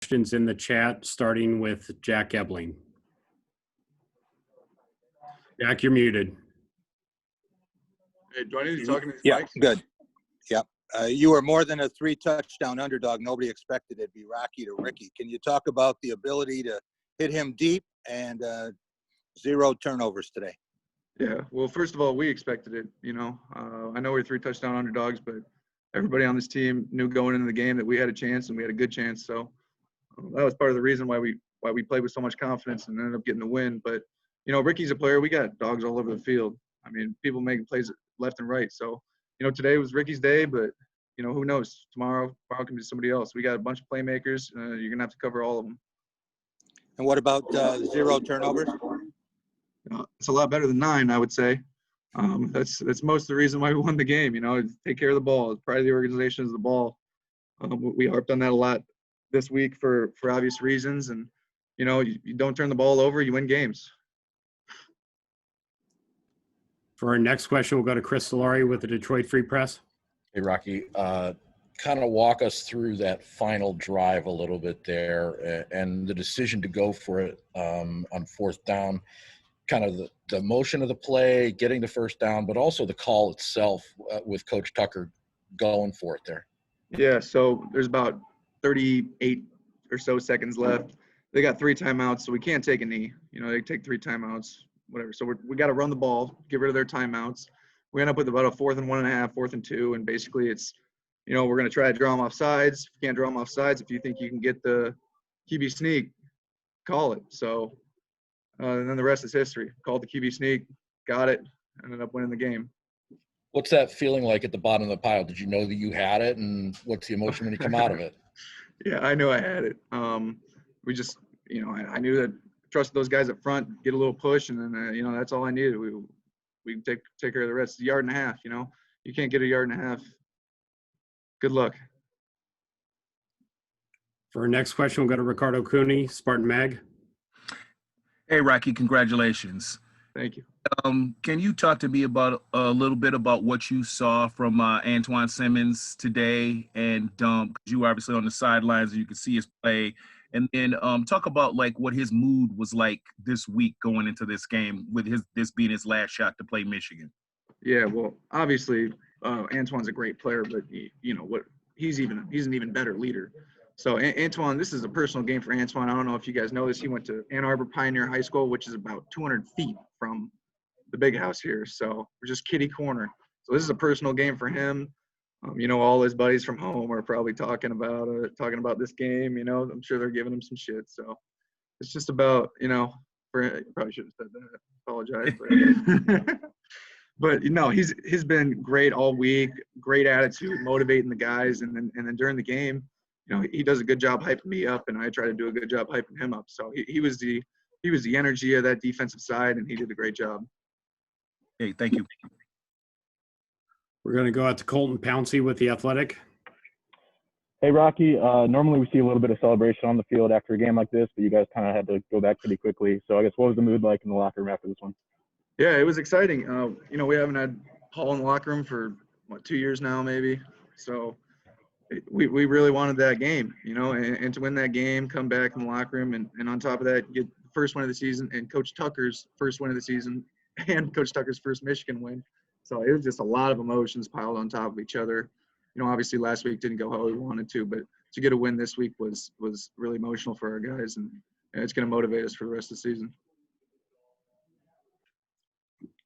questions in the chat, starting with Jack Ebling. Jack, you're muted. Hey, do I need to talk to these Yeah, mics? good. Yep. You were more than a 3-touchdown underdog. Nobody expected it'd be Rocky to Ricky. Can you talk about the ability to hit him deep and 0 turnovers today? Yeah, well, first of all, we expected it. I know we're 3-touchdown underdogs, but everybody on this team knew going into the game that we had a chance and we had a good chance. So that was part of the reason why we played with so much confidence and ended up getting the win. But Ricky's a player. We got dogs all over the field. I mean, people making plays left and right. So today was Ricky's day, but who knows? Tomorrow can be somebody else. We got a bunch of playmakers. You're gonna have to cover all of them. And what about 0 turnovers? It's a lot better than 9, I would say. That's most of the reason why we won the game. Take care of the ball. Pride of the organization is the ball. We harped on that a lot this week for obvious reasons, and you don't turn the ball over, you win games. For our next question, we'll go to Chris Solari with the Detroit Free Press. Hey, Rocky, kind of walk us through that final drive a little bit there and the decision to go for it on 4th down, kind of the motion of the play, getting the first down, but also the call itself with Coach Tucker going for it there. Yeah, so there's about 38 or so seconds left. They got 3 timeouts, so we can't take a knee. They take 3 timeouts, whatever. So we got to run the ball, get rid of their timeouts. We end up with about a 4th and 1.5, 4th and 2, and basically it's, we're going to try to draw them off sides. If you can't draw them off sides, if you think you can get the QB sneak, call it. So and then the rest is history. Called the QB sneak, got it, ended up winning the game. What's that feeling like at the bottom of the pile? Did you know that you had it, and what's the emotion when you come out of it? Yeah, I knew I had it. We just, I knew that trusted those guys up front, get a little push, and then, that's all I needed. We take care of the rest. It's a 1.5 yards, You can't get a 1.5 yards. Good luck. For our next question, we'll go to Ricardo Cooney, Spartan Mag. Hey, Rocky, congratulations. Thank you. Can you talk to me about a little bit about what you saw from Antoine Simmons today? And 'cause you were obviously on the sidelines and you could see his play. And then talk about what his mood was like this week going into this game with this being his last shot to play Michigan. Yeah, well, obviously Antoine's a great player, but he's an even better leader. So Antoine, this is a personal game for Antoine. I don't know if you guys know this. He went to Ann Arbor Pioneer High School, which is about 200 feet from the big house here. So we're just kitty corner. So this is a personal game for him. All his buddies from home are probably talking about this game. I'm sure they're giving him some shit. So it's just about, probably should have said that. Apologize. But he's been great all week. Great attitude, motivating the guys, and then during the game, he does a good job hyping me up, and I try to do a good job hyping him up. So he was the energy of that defensive side, and he did a great job. Hey, thank you. We're going to go out to Colton Pouncey with The Athletic. Hey, Rocky. Normally we see a little bit of celebration on the field after a game like this, but you guys kind of had to go back pretty quickly. So I guess what was the mood like in the locker room after this one? Yeah, it was exciting. We haven't had Paul in the locker room for, 2 years now maybe. So we really wanted that game, and to win that game, come back in the locker room, and on top of that, get the first win of the season and Coach Tucker's first win of the season and Coach Tucker's first Michigan win. So it was just a lot of emotions piled on top of each other. Obviously last week didn't go how we wanted to, but to get a win this week was really emotional for our guys, and it's going to motivate us for the rest of the season.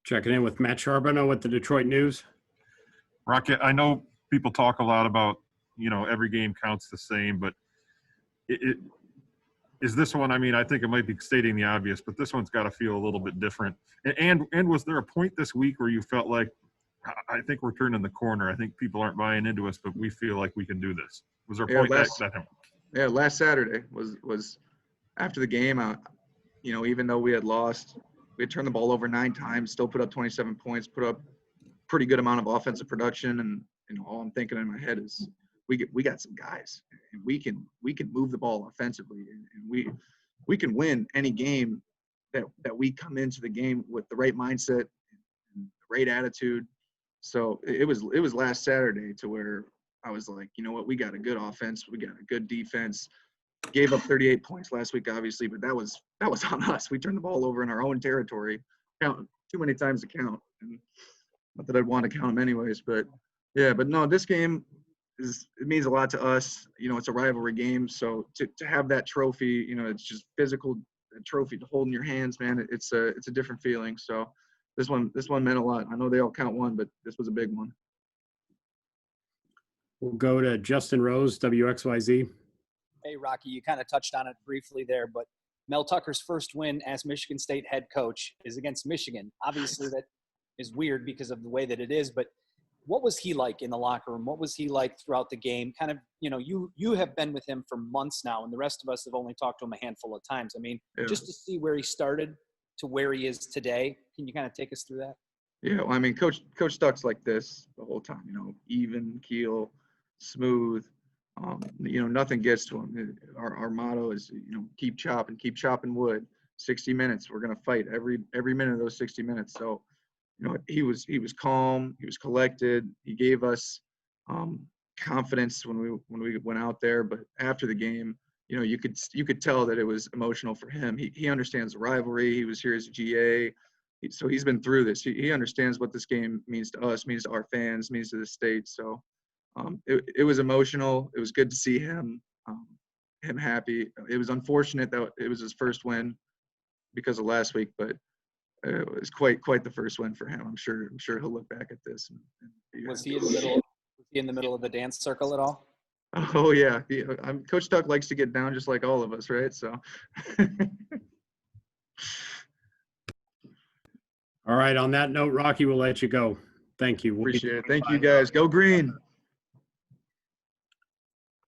Checking in with Matt Charbonneau with the Detroit News. Rocky, I know people talk a lot about, every game counts the same, but it is this one. I mean, I think it might be stating the obvious, but this one's got to feel a little bit different. And was there a point this week where you felt like, I think we're turning the corner. I think people aren't buying into us, but we feel like we can do this. Was there a point that last Saturday was after the game. Even though we had lost, we had turned the ball over 9 times, still put up 27 points, put up pretty good amount of offensive production, and all I'm thinking in my head is we got some guys, and we can move the ball offensively, and we can win any game that we come into the game with the right mindset and the right attitude. So it was last Saturday to where I was like, we got a good offense, we got a good defense. gave up 38 points last week, obviously, but that was on us. We turned the ball over in our own territory, count too many times to count. And not that I'd want to count them anyways, but yeah, but no, this game it means a lot to us. You know, it's a rivalry game, so to have that trophy, you know, it's just physical trophy to hold in your hands, man. It's a different feeling. So this one meant a lot. I know they all count one, but this was a big one. We'll go to Justin Rose, WXYZ. Hey, Rocky, you kind of touched on it briefly there, but Mel Tucker's first win as Michigan State head coach is against Michigan. Obviously, that is weird because of the way that it is, but what was he like in the locker room? What was he like throughout the game? Kind of, you know, you have been with him for months now, and the rest of us have only talked to him a handful of times. I mean, just to see where he started to where he is today, can you kind of take us through that? Yeah, well, I mean, Coach Stuck's like this the whole time, you know, even keel, smooth. You know, nothing gets to him. Our motto is, you know, keep chopping wood. 60 minutes, we're gonna fight every minute of those 60 minutes. So, you know, he was calm, he was collected. He gave us confidence when we went out there. But after the game, you know, you could tell that it was emotional for him. He understands the rivalry. He was here as a GA, so he's been through this. He understands what this game means to us, means to our fans, means to the state. So it was emotional. It was good to see him happy. It was unfortunate that it was his first win because of last week, but it was quite the first win for him. I'm sure he'll look back at this. Was he in the middle of the dance circle at all? Oh yeah, Coach Tuck likes to get down just like all of us, right? So. All right. On that note, Rocky, we'll let you go. Thank you. Appreciate it. Thank you, guys. Go green.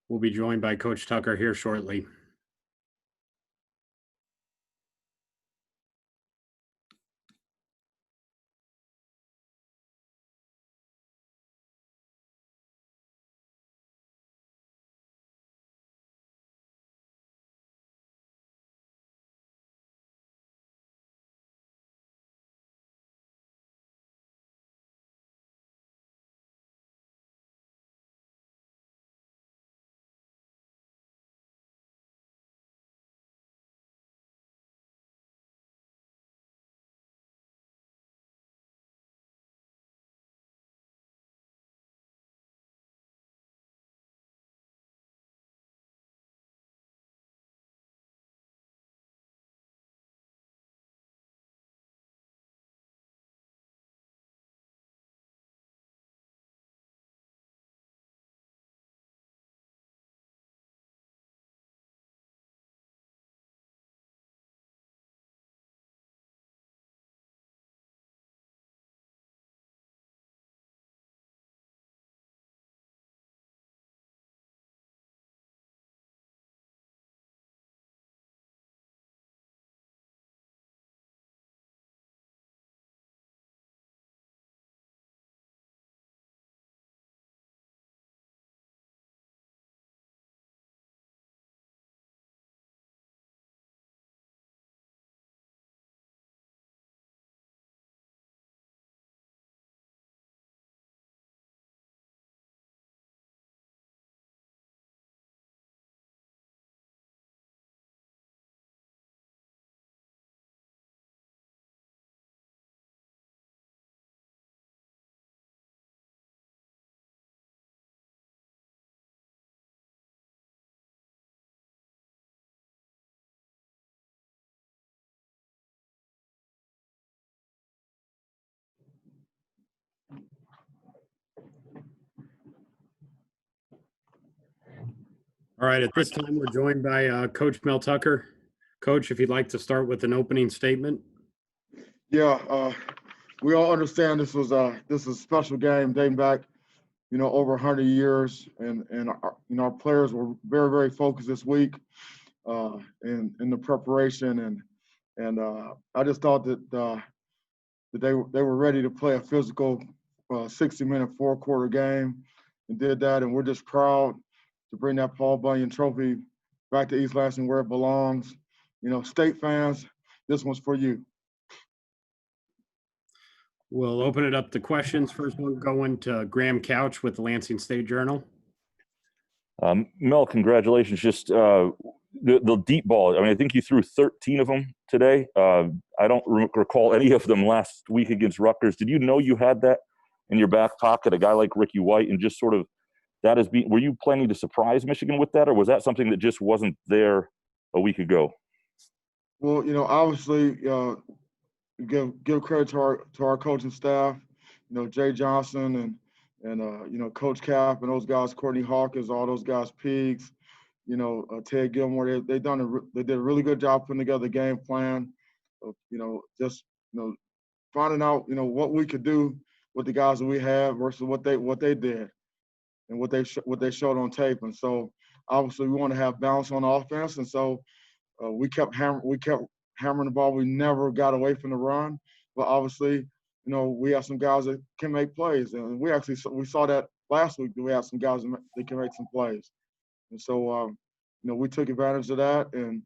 We'll be joined by Coach Tucker here shortly. All right, at this time, we're joined by Coach Mel Tucker. Coach, if you'd like to start with an opening statement. Yeah, we all understand this was a special game dating back, you know, over 100 years, and our, you know, our players were very, very focused this week in the preparation, and I just thought that they were ready to play a physical 60-minute four-quarter game, and did that, and we're just proud to bring that Paul Bunyan trophy back to East Lansing where it belongs. You know, state fans, this one's for you. We'll open it up to questions. First one going to Graham Couch with the Lansing State Journal. Mel, congratulations. Just the deep ball. I mean, I think you threw 13 of them today. I don't recall any of them last week against Rutgers. Did you know you had that in your back pocket, a guy like Ricky White, and just sort of that is being? Were you planning to surprise Michigan with that, or was that something that just wasn't there a week ago? Well, obviously, give credit to our coaching staff. Jay Johnson and Coach Cap and those guys, Courtney Hawkins, all those guys, Pigs. Ted Gilmore, they did a really good job putting together the game plan. Just finding out what we could do with the guys that we have versus what they did and what they showed on tape. And so obviously we want to have balance on offense, and so we kept hammering the ball. We never got away from the run, but obviously we have some guys that can make plays, and we saw that last week that we have some guys that can make some plays. And so, we took advantage of that, and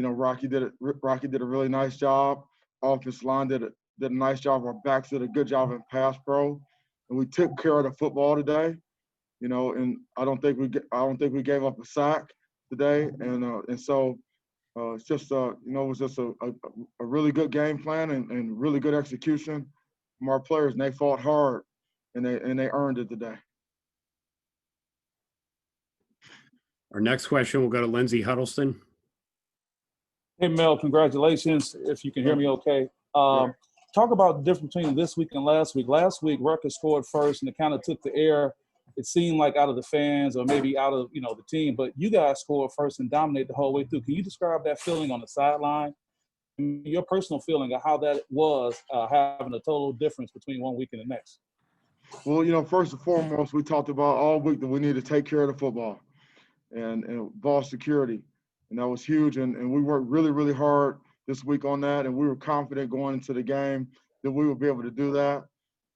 Rocky did a really nice job. Offensive line did a nice job. Our backs did a good job in pass pro, and we took care of the football today. And I don't think we gave up a sack today, and so it's just it was just a really good game plan and really good execution from our players, and they fought hard, and they earned it today. Our next question will go to Lindsey Huddleston. Hey, Mel, congratulations, if you can hear me okay. Talk about the difference between this week and last week. Last week, Rutgers scored first, and it kind of took the air, it seemed like, out of the fans or maybe out of, the team. But you guys scored first and dominated the whole way through. Can you describe that feeling on the sideline, and your personal feeling of how that was having a total difference between one week and the next? Well, first and foremost, we talked about all week that we need to take care of the football and ball security. And that was huge. And we worked really, really hard this week on that. And we were confident going into the game that we would be able to do that.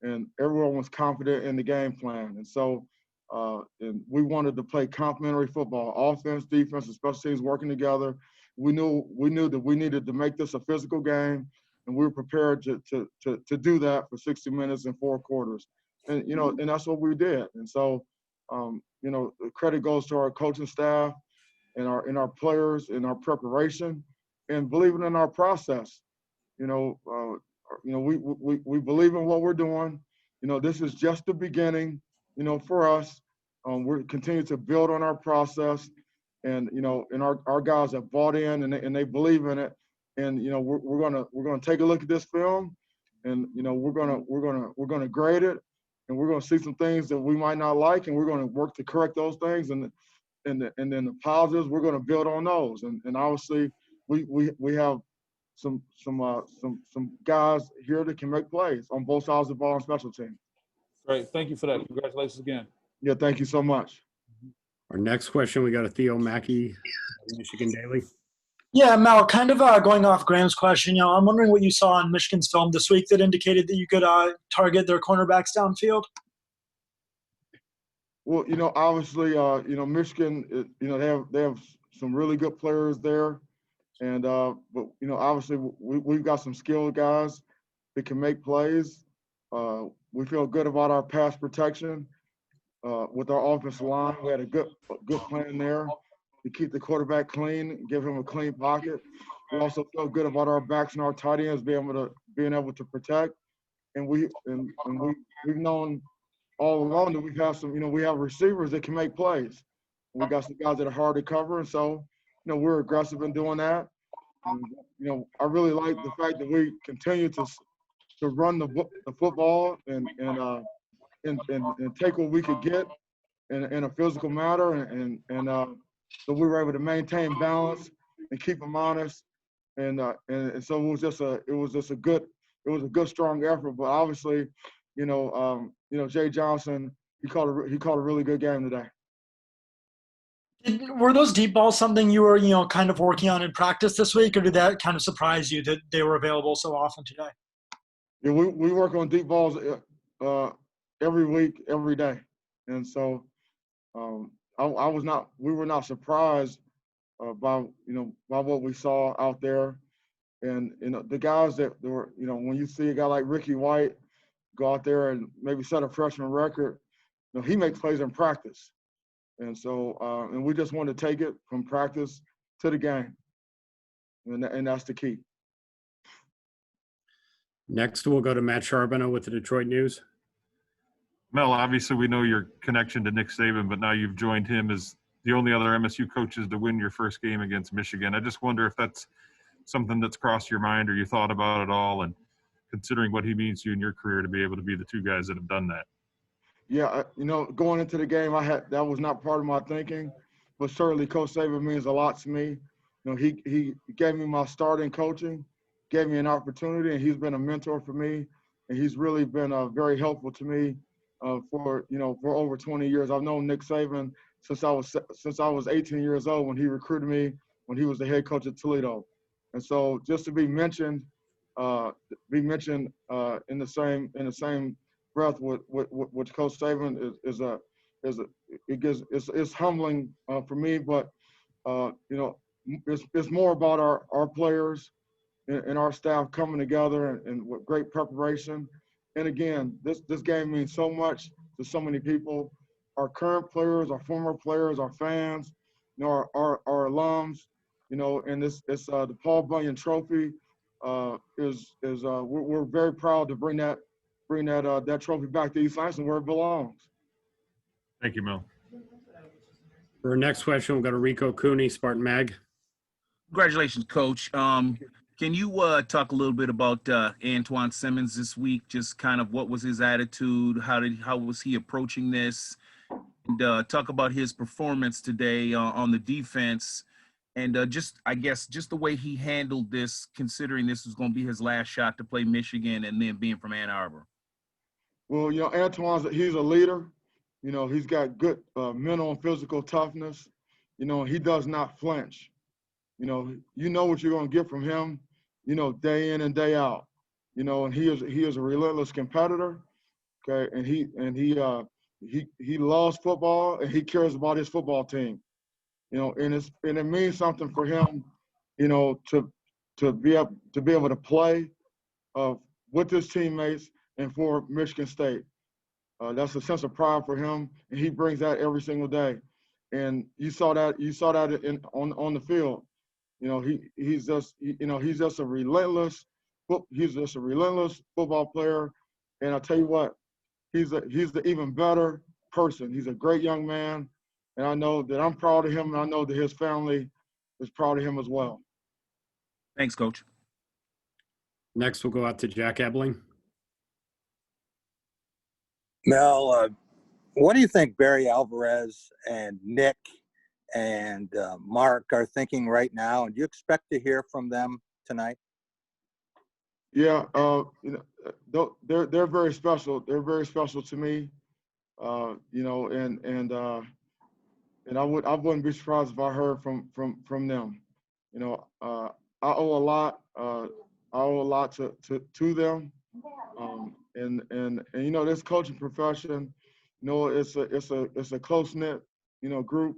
And everyone was confident in the game plan. And so and we wanted to play complementary football, offense, defense, and special teams working together. We knew that we needed to make this a physical game, and we were prepared to do that for 60 minutes and 4 quarters. And, and that's what we did. And so, the credit goes to our coaching staff and our players and our preparation and believing in our process. We believe in what we're doing. This is just the beginning, for us. We're continuing to build on our process, and, and our guys have bought in and they believe in it. And, we're gonna take a look at this film, and, we're gonna grade it, and we're gonna see some things that we might not like, and we're gonna work to correct those things. And then the positives, we're gonna build on those. And obviously we have some guys here that can make plays on both sides of the ball on special teams. Great. Thank you for that. Congratulations again. Yeah, thank you so much. Our next question, we got a Theo Mackey, Michigan Daily. Yeah, Mel, kind of going off Graham's question, I'm wondering what you saw in Michigan's film this week that indicated that you could target their cornerbacks downfield. Well, obviously, Michigan, they have some really good players there, and but obviously we've got some skilled guys that can make plays. We feel good about our pass protection with our offensive line. We had a good plan there to keep the quarterback clean, give him a clean pocket. We also feel good about our backs and our tight ends being able to protect. And we've known all along that we have receivers that can make plays. We got some guys that are hard to cover, and so we're aggressive in doing that. And, I really like the fact that we continue to run the football and take what we could get in a physical manner, and so we were able to maintain balance and keep them honest, and so it was just a good strong effort. But obviously, Jay Johnson, he called a really good game today. Were those deep balls something you were kind of working on in practice this week, or did that kind of surprise you that they were available so often today? Yeah, we work on deep balls every week, every day, and so we were not surprised by what we saw out there. And the guys that were, when you see a guy like Ricky White go out there and maybe set a freshman record, he makes plays in practice. And so, and we just want to take it from practice to the game. And that's the key. Next, we'll go to Matt Charbonneau with the Detroit News. Mel, obviously we know your connection to Nick Saban, but now you've joined him as the only other MSU coaches to win your first game against Michigan. I just wonder if that's something that's crossed your mind or you thought about it all, and considering what he means to you in your career to be able to be the two guys that have done that. Yeah, going into the game, that was not part of my thinking, but certainly Coach Saban means a lot to me. He gave me my start in coaching, gave me an opportunity, and he's been a mentor for me, and he's really been very helpful to me for over 20 years. I've known Nick Saban since I was 18 years old when he recruited me when he was the head coach at Toledo, and so just to be mentioned in the same breath with Coach Saban is humbling for me, but it's more about our players and our staff coming together and with great preparation. And again, this game means so much to so many people. Our current players, our former players, our fans, our alums, and the Paul Bunyan Trophy we're very proud to bring that trophy back to East Lansing where it belongs. Thank you, Mel. For our next question, we'll go to Rico Cooney, Spartan Mag. Congratulations, Coach. Can you talk a little bit about Antoine Simmons this week? Just kind of what was his attitude? How was he approaching this? And talk about his performance today on the defense, and just the way he handled this, considering this was going to be his last shot to play Michigan, and then being from Ann Arbor. Well, he's a leader. He's got good mental and physical toughness. He does not flinch. You know what you're going to get from him, day in and day out. And he is a relentless competitor. Okay, and he loves football and he cares about his football team. And it means something for him, to be able to play with his teammates and for Michigan State. That's a sense of pride for him, and he brings that every single day. And you saw that on the field. He's just a relentless football player. And I tell you what, he's an even better person. He's a great young man, and I know that I'm proud of him, and I know that his family is proud of him as well. Thanks, Coach. Next, we'll go out to Jack Ebling. Mel, what do you think Barry Alvarez and Nick and Mark are thinking right now? And do you expect to hear from them tonight? Yeah, they're very special. They're very special to me. And I wouldn't be surprised if I heard from them. I owe a lot. I owe a lot to them. And this coaching profession, it's a close knit group,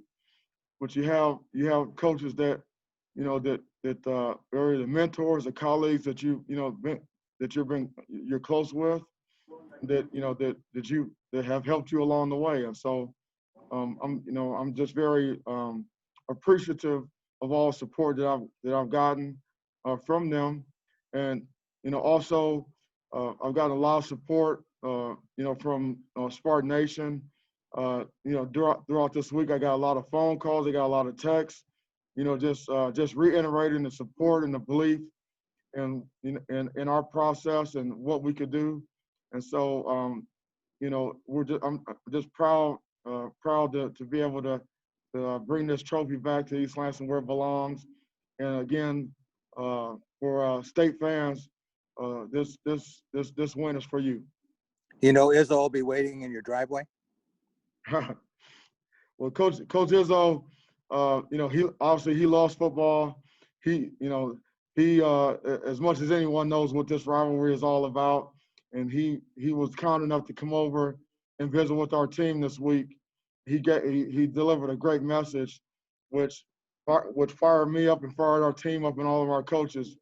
but you have coaches that are the mentors, the colleagues that you're close with, that have helped you along the way. And so I'm just very appreciative of all support that I've gotten from them. And also I've gotten a lot of support from Spartan Nation. Throughout this week, I got a lot of phone calls, I got a lot of texts, just reiterating the support and the belief in our process and what we could do. And so I'm just proud to be able to bring this trophy back to East Lansing where it belongs. And again, for state fans, this win is for you. Izzo will be waiting in your driveway. Well, Coach Izzo, he loves football. He as much as anyone knows what this rivalry is all about, and he was kind enough to come over and visit with our team this week. He delivered a great message, which fired me up and fired our team up and all of our coaches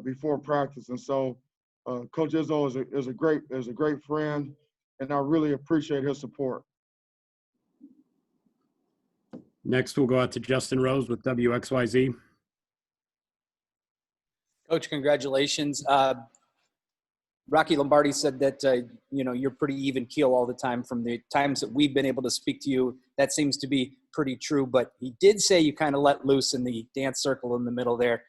before practice. And so, Coach Izzo is a great friend, and I really appreciate his support. Next, we'll go out to Justin Rose with WXYZ. Coach, congratulations. Rocky Lombardi said that, you're pretty even keel all the time. From the times that we've been able to speak to you, that seems to be pretty true. But he did say you kind of let loose in the dance circle in the middle there.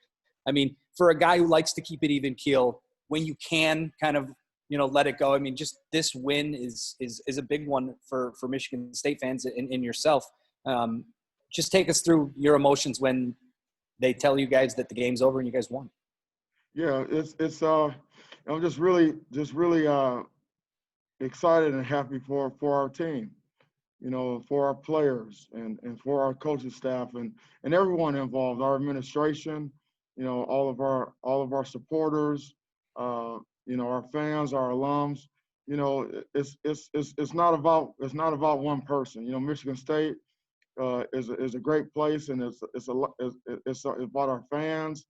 I mean, for a guy who likes to keep it even keel, when you can kind of, let it go. I mean, just this win is a big one for Michigan State fans and yourself. Just take us through your emotions when they tell you guys that the game's over and you guys won. Yeah, I'm just really excited and happy for our team, for our players and for our coaching staff and everyone involved, our administration, all of our supporters, our fans, our alums. It's not about one person. Michigan State is a great place, and it's about our fans,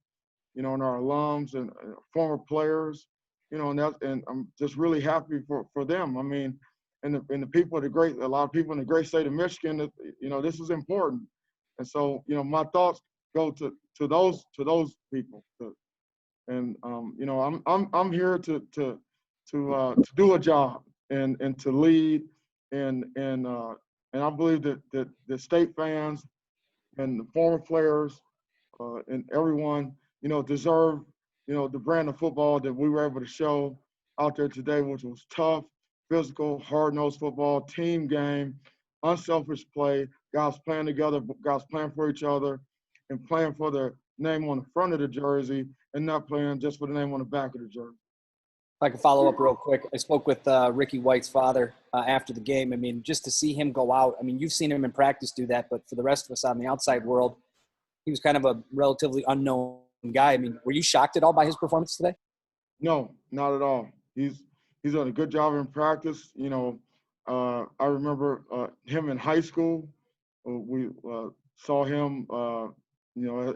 and our alums and former players, and I'm just really happy for them. I mean, and the people of a lot of people in the great state of Michigan, this is important. And so, my thoughts go to those people. And I'm here to do a job and to lead and I believe that the state fans and the former players and everyone, deserve, the brand of football that we were able to show out there today, which was tough, physical, hard-nosed football, team game, unselfish play, guys playing together, guys playing for each other, and playing for the name on the front of the jersey and not playing just for the name on the back of the jersey. If I can follow up real quick, I spoke with Ricky White's father after the game. I mean, just to see him go out, I mean, you've seen him in practice do that, but for the rest of us on the outside world, he was kind of a relatively unknown guy. I mean, were you shocked at all by his performance today? No, not at all. He's done a good job in practice. I remember him in high school. We saw him,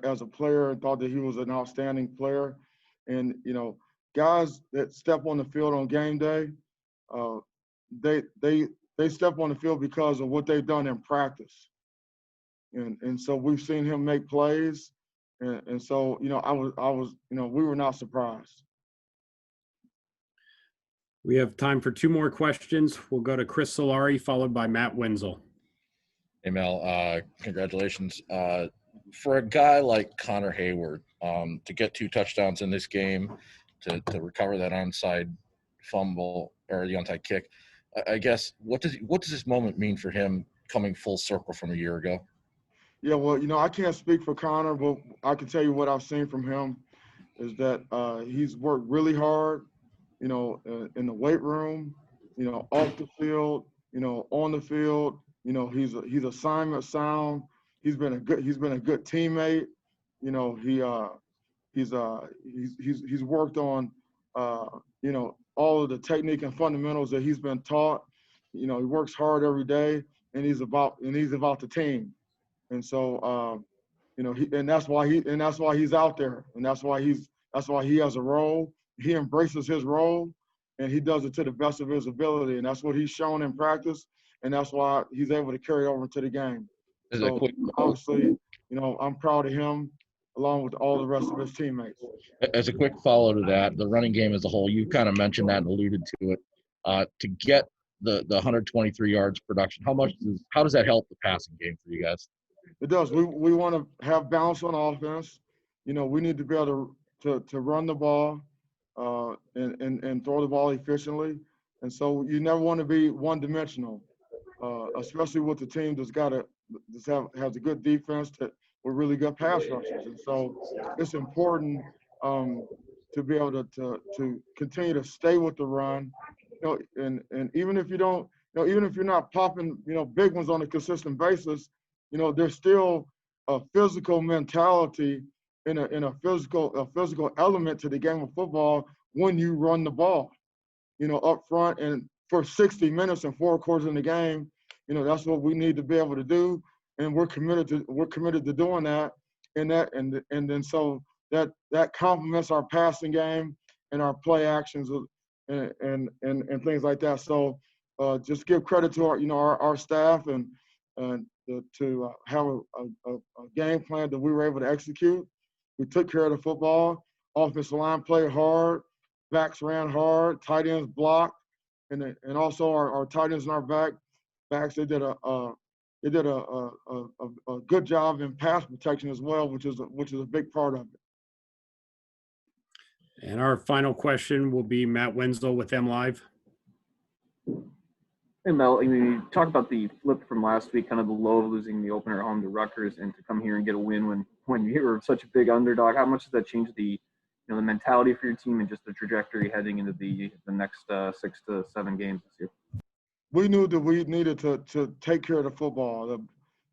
as a player and thought that he was an outstanding player. And, guys that step on the field on game day, they step on the field because of what they've done in practice. And so we've seen him make plays. And so, I was, we were not surprised. We have time for two more questions. We'll go to Chris Solari, followed by Matt Wenzel. Hey, Mel, congratulations. For a guy like Connor Hayward, to get 2 touchdowns in this game, to recover that onside fumble or the onside kick, I guess, what does this moment mean for him coming full circle from a year ago? Yeah, well, I can't speak for Connor, but I can tell you what I've seen from him is that he's worked really hard, in the weight room, off the field, on the field. He's assignment sound. He's been a good teammate. He's worked on all of the technique and fundamentals that he's been taught. He works hard every day, and he's about the team. And so that's why he's out there, and that's why he has a role. He embraces his role, and he does it to the best of his ability, and that's what he's shown in practice, and that's why he's able to carry it over to the game. So obviously, I'm proud of him along with all the rest of his teammates. As a quick follow to that, the running game as a whole, you kind of mentioned that and alluded to it. To get the 123 yards production, how does that help the passing game for you guys? It does. We want to have balance on offense. We need to be able to run the ball and throw the ball efficiently. And so you never want to be one-dimensional, especially with the team that's has a good defense with really good pass rushers. And so it's important to be able to continue to stay with the run. And even if you don't, even if you're not popping, big ones on a consistent basis, there's still a physical mentality and a physical element to the game of football when you run the ball, up front and for 60 minutes and 4 quarters in the game. That's what we need to be able to do, and we're committed to doing that. And then so that complements our passing game and our play actions and things like that. So just give credit to our staff and have a game plan that we were able to execute. We took care of the football. Offensive line played hard. Backs ran hard. Tight ends blocked, and also our tight ends and our backs they did a good job in pass protection as well, which is a big part of it. And our final question will be Matt Wenzel with M Live. Hey Mel, I mean, you talk about the flip from last week, kind of the low of losing the opener at home to Rutgers, and to come here and get a win when you were such a big underdog. How much does that change the the mentality for your team and just the trajectory heading into the next 6 to 7 games this year? We knew that we needed to take care of the football.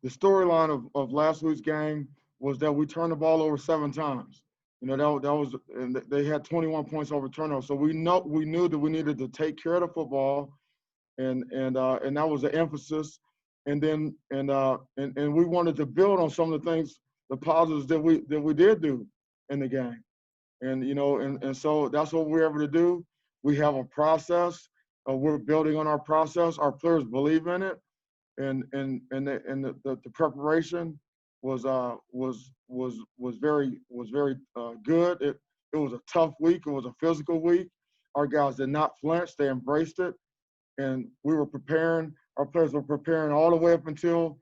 The storyline of last week's game was that we turned the ball over 7 times. That was, and they had 21 points over turnover. So we knew that we needed to take care of the football, and that was the emphasis. And then we wanted to build on some of the things, the positives that we did do in the game. And so that's what we're able to do. We have a process. We're building on our process. Our players believe in it, and the preparation was very good. It was a tough week. It was a physical week. Our guys did not flinch. They embraced it, and we were preparing. Our players were preparing all the way up until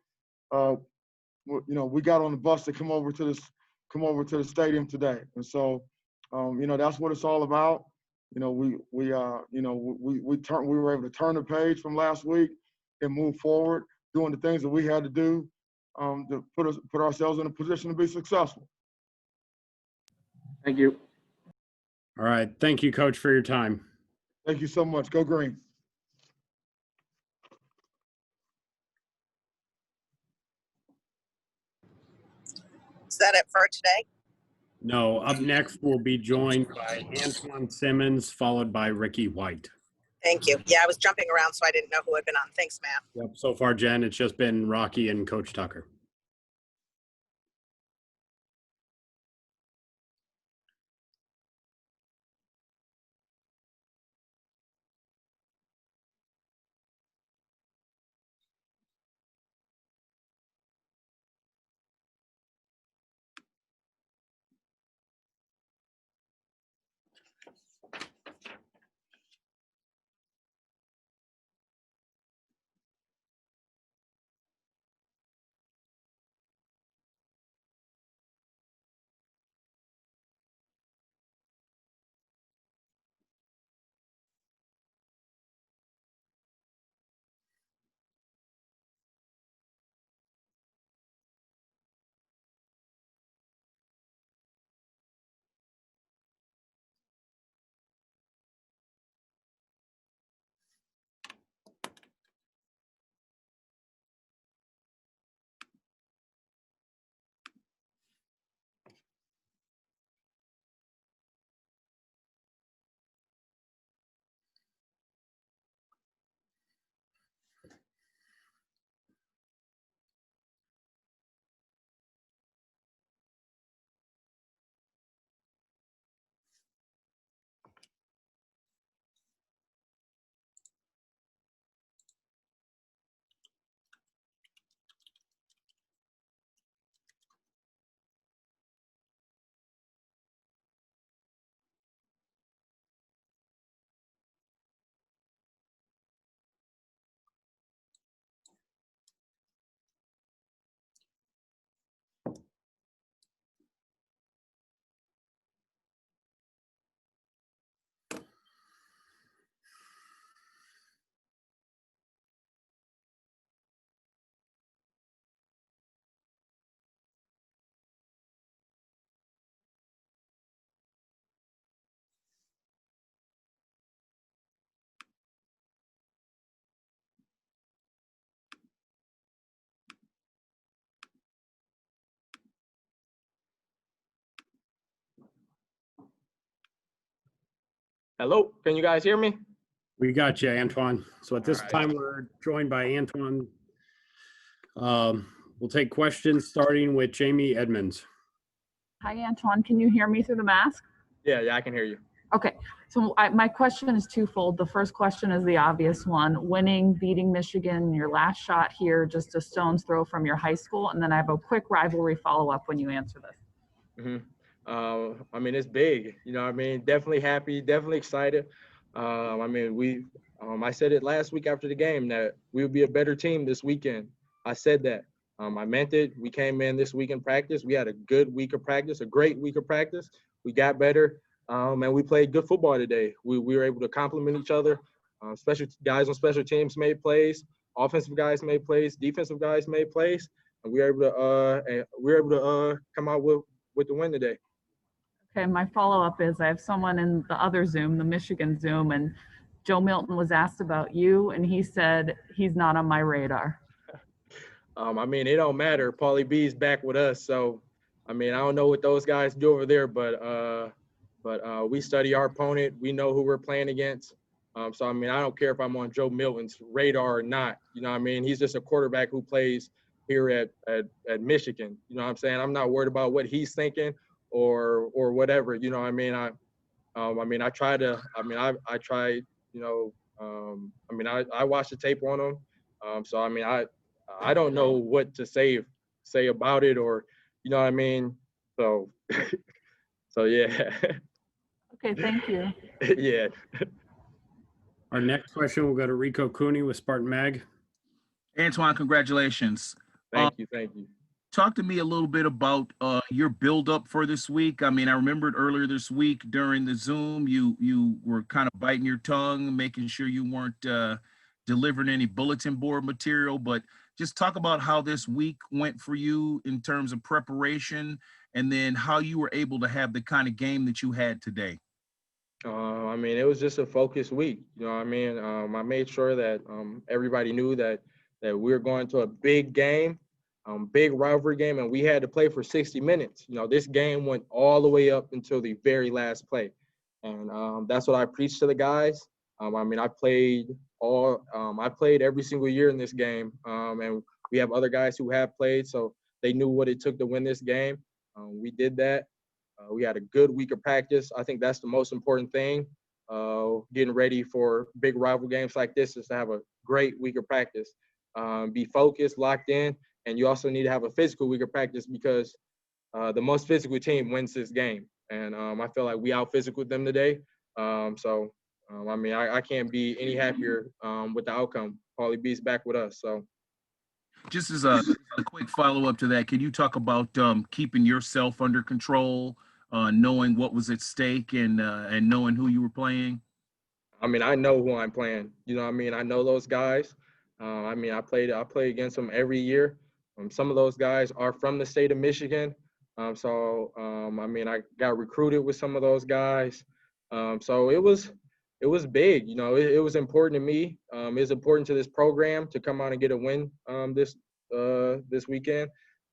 we got on the bus to come over to the stadium today. And so that's what it's all about. We were able to turn the page from last week and move forward, doing the things that we had to do to put ourselves in a position to be successful. Thank you. All right. Thank you, Coach, for your time. Thank you so much. Go Green. Is that it for today? No, up next we'll be joined by Antoine Simmons, followed by Ricky White. Thank you. Yeah, I was jumping around, so I didn't know who had been on. Thanks, Matt. Yep. So far, Jen, it's just been Rocky and Coach Tucker. Hello, can you guys hear me? We got you, Antoine. So at this time, we're joined by Antoine. We'll take questions starting with Jamie Edmonds. Hi, Antoine. Can you hear me through the mask? Yeah, I can hear you. Okay, so my question is twofold. The first question is the obvious one: winning, beating Michigan, your last shot here, just a stone's throw from your high school, and then I have a quick rivalry follow-up when you answer this. I mean, it's big. You know what I mean? Definitely happy, definitely excited. I mean, I said it last week after the game that we would be a better team this weekend. I said that. I meant it. We came in this week in practice. We had a good week of practice, a great week of practice. We got better, and we played good football today. We were able to complement each other. Special guys on special teams made plays. Offensive guys made plays. Defensive guys made plays, and we were able to come out with the win today. Okay, my follow-up is I have someone in the other Zoom, the Michigan Zoom, and Joe Milton was asked about you, and he said he's not on my radar. I mean, it don't matter. Paulie B's back with us, so I mean, I don't know what those guys do over there, but we study our opponent. We know who we're playing against. So I mean, I don't care if I'm on Joe Milton's radar or not. You know what I mean? He's just a quarterback who plays here at Michigan. You know what I'm saying? I'm not worried about what he's thinking or whatever. You know what I mean? I try. You know, I watch the tape on him. So I mean, I don't know what to say about it, or you know what I mean. So yeah. Okay, thank you. Yeah. Our next question will go to Rico Cooney with Spartan Mag. Antoine, congratulations. Thank you. Talk to me a little bit about your build-up for this week. I mean, I remembered earlier this week during the Zoom, you were kind of biting your tongue, making sure you weren't delivering any bulletin board material, but just talk about how this week went for you in terms of preparation, and then how you were able to have the kind of game that you had today. I mean, it was just a focused week. You know what I mean? I made sure that everybody knew that we were going to a big game, big rivalry game, and we had to play for 60 minutes. You know, this game went all the way up until the very last play. And that's what I preached to the guys. I mean, I played every single year in this game, and we have other guys who have played, so they knew what it took to win this game. We did that. We had a good week of practice. I think that's the most important thing. Getting ready for big rival games like this is to have a great week of practice. Be focused, locked in, and you also need to have a physical week of practice because the most physical team wins this game. And I feel like we out-physicaled them today. I mean, I can't be any happier with the outcome. Paulie B's back with us, so. Just as a quick follow-up to that, can you talk about keeping yourself under control, knowing what was at stake, and knowing who you were playing? I mean, I know who I'm playing. You know what I mean? I know those guys. I mean, I play against them every year. Some of those guys are from the state of Michigan. I mean, I got recruited with some of those guys. So it was big. You know, it was important to me. It's important to this program to come out and get a win this weekend.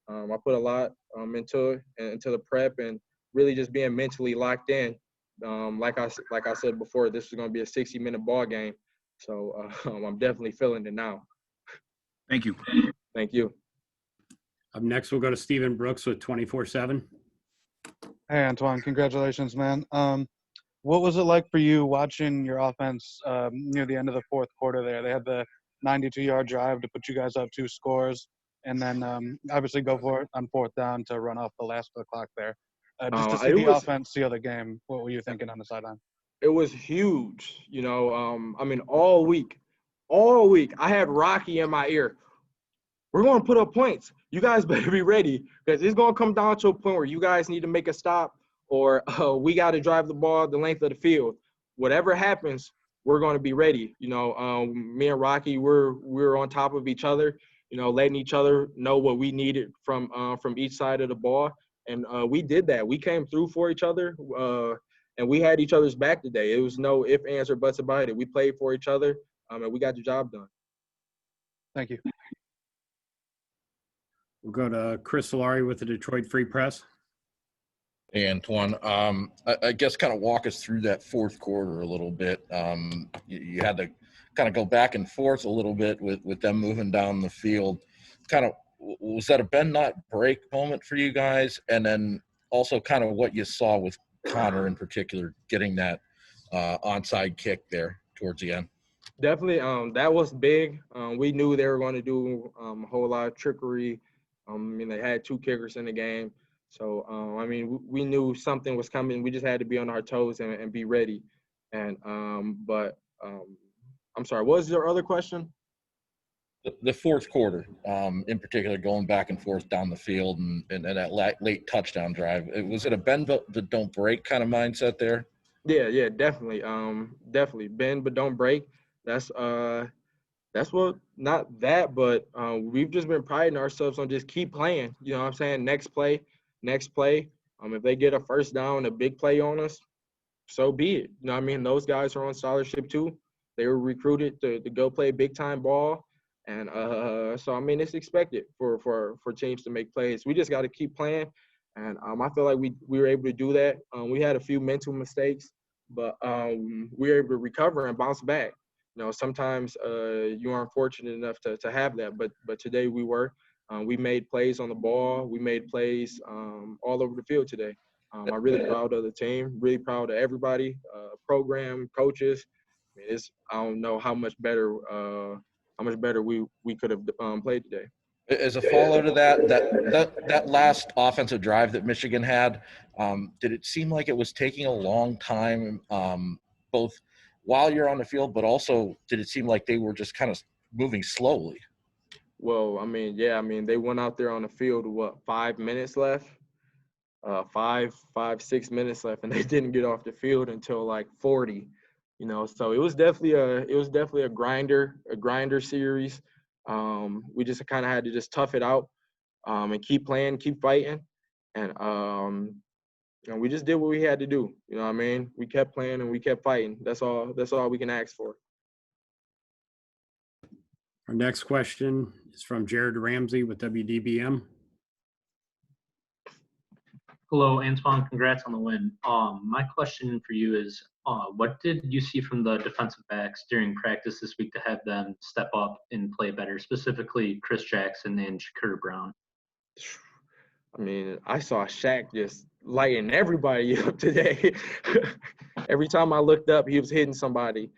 I put a lot into the prep and really just being mentally locked in. Like I said before, this is going to be a 60-minute ball game. So I'm definitely feeling it now. Thank you. Thank you. Up next, we'll go to Stephen Brooks with 24/7. Hey, Antoine, congratulations, man. What was it like for you watching your offense near the end of the fourth quarter there? They had the 92-yard drive to put you guys up 2 scores, and then obviously go for it on 4th down to run off the last of the clock there. Just to see the offense the other game, what were you thinking on the sideline? It was huge. You know, I mean, all week, I had Rocky in my ear. We're going to put up points. You guys better be ready because it's going to come down to a point where you guys need to make a stop or we got to drive the ball the length of the field. Whatever happens, we're going to be ready. You know, me and Rocky, we're on top of each other, you know, letting each other know what we needed from each side of the ball. And we did that. We came through for each other, and we had each other's back today. It was no ifs, ands, or buts about it. We played for each other, and we got the job done. Thank you. We'll go to Chris Solari with the Detroit Free Press. Hey, Antoine, I guess kind of walk us through that fourth quarter a little bit. You had to kind of go back and forth a little bit with them moving down the field. Kind of, was that a bend not break moment for you guys? And then also kind of what you saw with Connor in particular getting that onside kick there towards the end. Definitely, that was big. We knew they were going to do a whole lot of trickery. I mean, they had 2 kickers in the game. So, I mean, we knew something was coming. We just had to be on our toes and be ready. And, I'm sorry, what was your other question? The fourth quarter, in particular, going back and forth down the field and that late touchdown drive. Was it a bend but don't break kind of mindset there? Yeah, definitely. Definitely bend but don't break. That's what not that, but we've just been priding ourselves on just keep playing. You know what I'm saying? Next play. If they get a first down, a big play on us, so be it. You know what I mean? Those guys are on scholarship too. They were recruited to go play big time ball. And so I mean it's expected for teams to make plays. We just got to keep playing. And I feel like we were able to do that. We had a few mental mistakes, but we were able to recover and bounce back. You know, sometimes you aren't fortunate enough to have that, but today we were. We made plays on the ball. We made plays all over the field today. I'm really proud of the team. Really proud of everybody, program, coaches. I don't know how much better we could have played today. As a follow to that last offensive drive that Michigan had, did it seem like it was taking a long time, both while you're on the field, but also did it seem like they were just kind of moving slowly? Well, I mean, yeah, I mean, they went out there on the field, 5 minutes left? 6 minutes left, and they didn't get off the field until like 40. You know, so it was definitely a grinder series. We just kind of had to just tough it out and keep playing, keep fighting, and we just did what we had to do. You know what I mean? We kept playing and we kept fighting. That's all we can ask for. Our next question is from Jared Ramsey with WDBM. Hello, Antoine. Congrats on the win. My question for you is, what did you see from the defensive backs during practice this week to have them step up and play better, specifically Chris Jackson and Shakur Brown? I mean, I saw Shaq just lighting everybody up today. Every time I looked up, he was hitting somebody.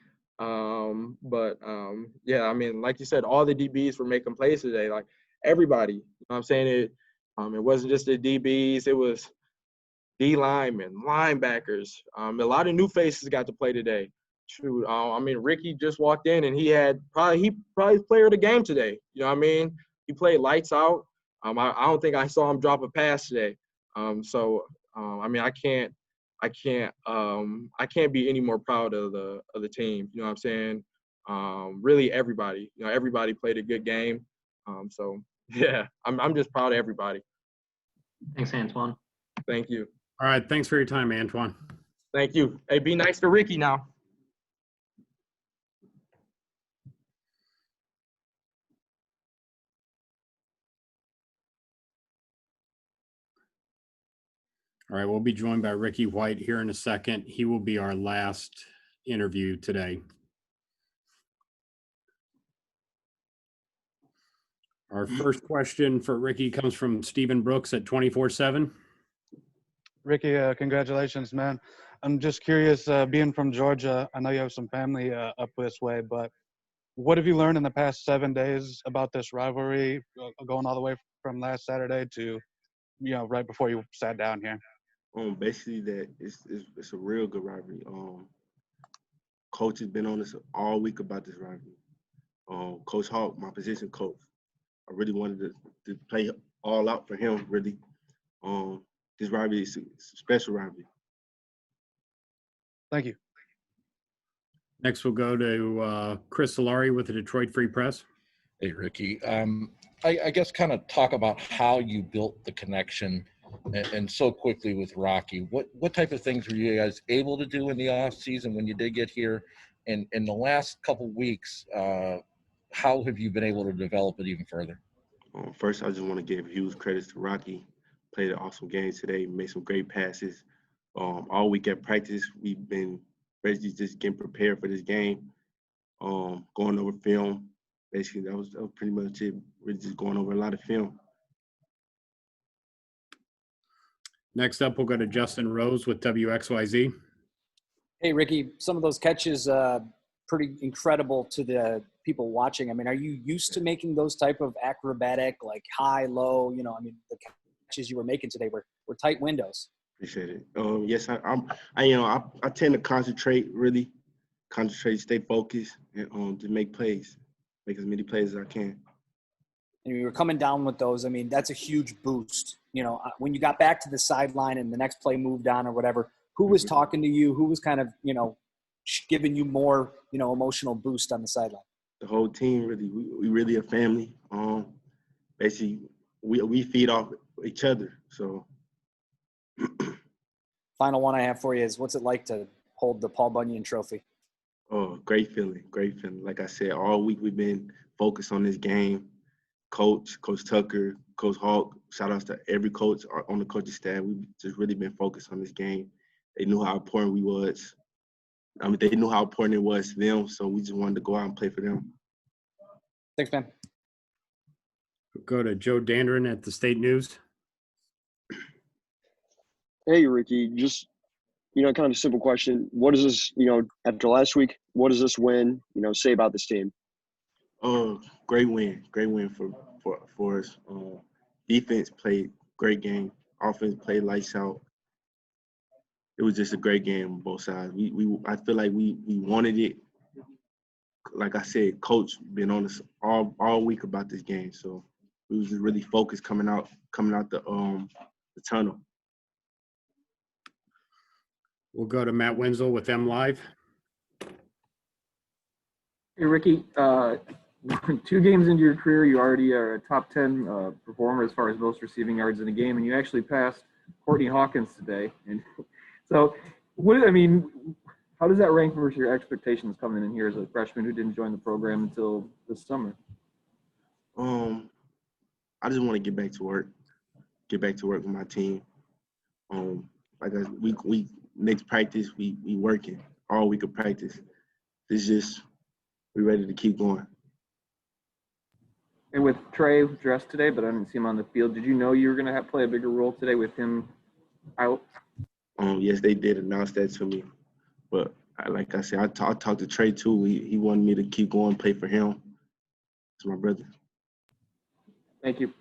Yeah, I mean, like you said, all the DBs were making plays today. Like everybody, you know what I'm saying? It wasn't just the DBs, it was D linemen, linebackers. A lot of new faces got to play today. Shoot, I mean, Ricky just walked in and he probably player of the game today. You know what I mean? He played lights out. I don't think I saw him drop a pass today. I mean, I can't be any more proud of the team. You know what I'm saying? Really, everybody. You know, everybody played a good game. Yeah, I'm just proud of everybody. Thanks, Antoine. Thank you. All right, thanks for your time, Antoine. Thank you. Hey, be nice to Ricky now. All right, we'll be joined by Ricky White here in a second. He will be our last interview today. Our first question for Ricky comes from Stephen Brooks at 24/7. Ricky, congratulations, man. I'm just curious, being from Georgia, I know you have some family up this way, but what have you learned in the past 7 days about this rivalry, going all the way from last Saturday to, right before you sat down here? Basically that it's a real good rivalry. Coach has been on us all week about this rivalry. Coach Hawk, my position coach, I really wanted to play all out for him, really. This rivalry is a special rivalry. Thank you. Next, we'll go to Chris Solari with the Detroit Free Press. Hey, Ricky. I guess kind of talk about how you built the connection and so quickly with Rocky. What type of things were you guys able to do in the off season when you did get here? And in the last couple of weeks, how have you been able to develop it even further? First, I just want to give huge credits to Rocky. Played an awesome game today, made some great passes. All week at practice, we've been basically just getting prepared for this game, going over film. Basically, that was pretty much it. We're just going over a lot of film. Next up, we'll go to Justin Rose with WXYZ. Hey, Ricky, some of those catches, pretty incredible to the people watching. I mean, are you used to making those type of acrobatic, like high, low, you know, I mean, the catches you were making today were tight windows. Appreciate it. Yes, I tend to concentrate, stay focused, and to make plays, make as many plays as I can. And you were coming down with those. I mean, that's a huge boost. You know, when you got back to the sideline and the next play moved on or whatever, who was talking to you? Who was kind of, you know, giving you more, you know, emotional boost on the sideline? The whole team, really, we really a family. Basically, we feed off each other. So, Final one I have for you is, what's it like to hold the Paul Bunyan trophy? oh, great feeling, great feeling. Like I said, all week we've been focused on this game. Coach Tucker, Coach Hawk, shout outs to every coach on the coaching staff. We've just really been focused on this game. They knew how important we was. I mean, they knew how important it was to them, so we just wanted to go out and play for them. Thanks, man. We'll go to Joe Dandrin at the State News. Hey, Ricky, just, kind of a simple question. What does this, after last week, what does this win, say about this team? Oh, great win for us. Defense played great game. Offense played lights out. It was just a great game on both sides. I feel like we wanted it. Like I said, Coach been on us all week about this game, so we was just really focused coming out the tunnel. We'll go to Matt Wenzel with M Live. Hey, Ricky, 2 games into your career, you already are a top 10 performer as far as most receiving yards in a game, and you actually passed Courtney Hawkins today. And so, how does that rank versus your expectations coming in here as a freshman who didn't join the program until this summer? I just want to get back to work with my team. We next practice, we working all week of practice. It's just we ready to keep going. And with Trey dressed today, but I didn't see him on the field, did you know you were going to play a bigger role today with him out? Yes, they did announce that to me. But like I said, I talked to Trey too. He wanted me to keep going, play for him. It's my brother. Thank you.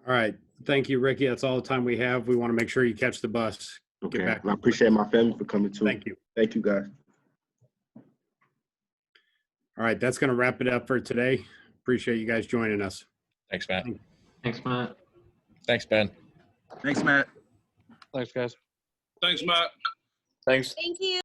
All right. Thank you, Ricky. That's all the time we have. We want to make sure you catch the bus. Okay. Get back. I appreciate my family for coming too. Thank you. Thank you, guys. All right. That's going to wrap it up for today. Appreciate you guys joining us. Thanks, Matt. Thanks, Matt. Thanks, Ben. Thanks, Matt. Thanks, guys. Thanks, Matt. Thanks. Thank you.